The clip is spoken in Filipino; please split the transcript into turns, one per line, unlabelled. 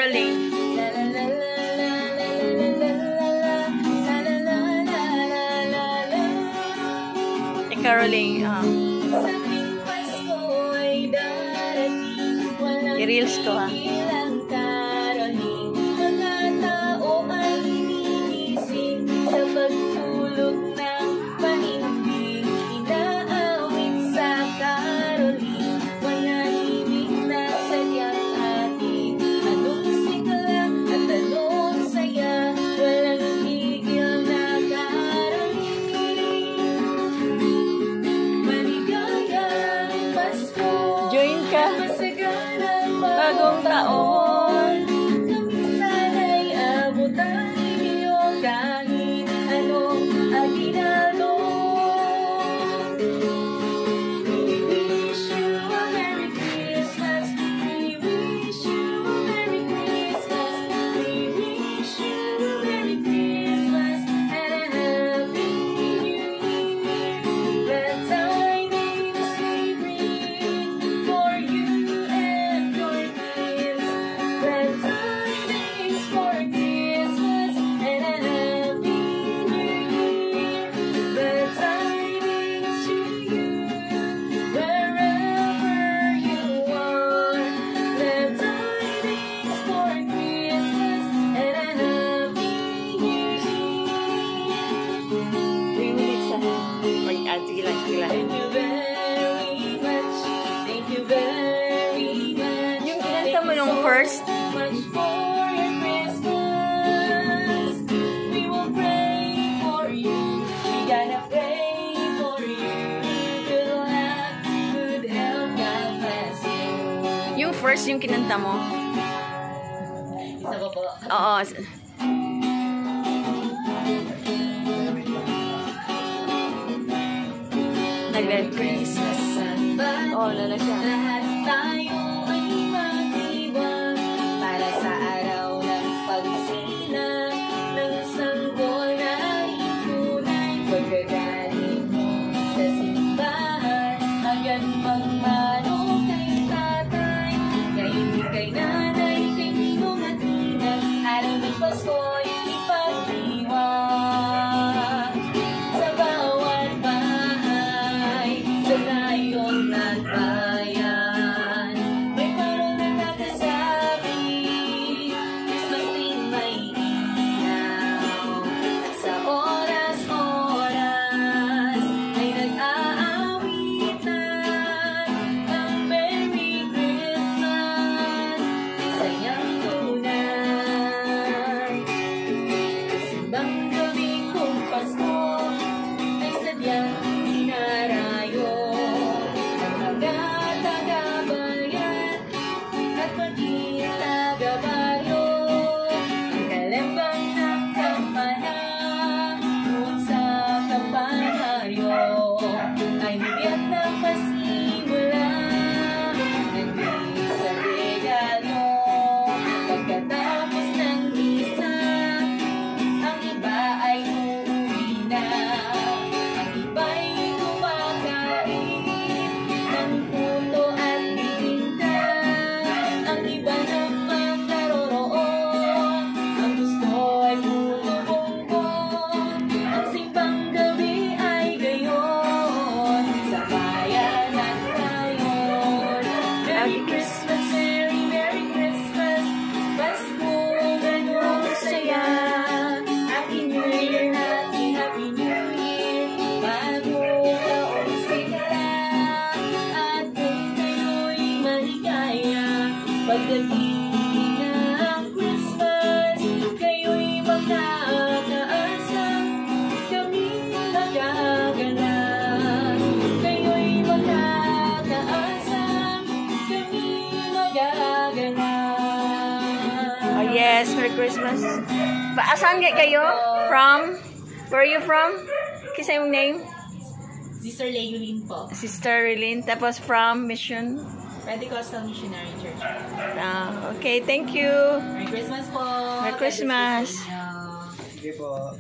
caroling. Caroling. I-reels ko ha. Bagong taon, kami sana'y abutan ninyo kahit anong aginaldo. We wish you a Merry Christmas. We wish you a Merry Christmas. We wish you a Merry Christmas and a Happy New Year. The tidings we bring for you and for kids. The tidings for Christmas and a Happy New Year. The tidings to you wherever you are. The tidings for Christmas and a Happy New Year. 3 minutes na. Sige lang. Thank you very much. Thank you very much. Yung kinanta mo yung first? Much for your Christmas. We will pray for you. We gotta pray for you. Good luck, good health, God bless you. Yung first yung kinanta mo? Isa pa po. Oo. Merry Christmas. Oh, lala siya. Lahat tayo ay mag-iwan para sa araw ng pagsilang ng sanggol na itunay. Pagkagaling mo sa simbahan, agad magmano kay tatay. Ngayon kay nanay, kay ninong at ninang, araw ng Pasko ay ipagdiwang. Sa bawat bahay, sa tayong nagbayan, may parol na nagkasabi, Christmas din may ilaw. At sa oras-oras ay nag-aawitan ng Merry Christmas, isayang tunay. Simbang gabi kong Pasko ay sadyang dinarayo ng mga taga-bayan at maging taga-baryo. Ang kalembang ng kampana doon sa kampanaryo ay bigyan ng pasimula ng isang regalo. Pagkatapos ng misa, ang iba ay uuwi na. Ang iba'y kumakain ng puto at bibingka. Ang iba naman naroroon, ang gusto ay puro bongbong. Ang simbang gabi ay gayon, sa bayan at tayon. Merry Christmas, Merry Christmas, Pasko ganong saya. Happy New Year, Happy New Year. Bagong taon sigla, at kung kayo'y maligaya, pagdating ng Christmas, kayo'y makakaasang kaming magaganap. Kayo'y makakaasang kaming magaganap. Oh yes, Merry Christmas. Saan kayo? From? Where are you from? Kisa yung name?
Sister Leylin po.
Sister Relin. Tapos from Mission?
Pentecostal Missionary Church.
Okay, thank you.
Merry Christmas po.
Merry Christmas.
God bless po sa inyo.
Sige po.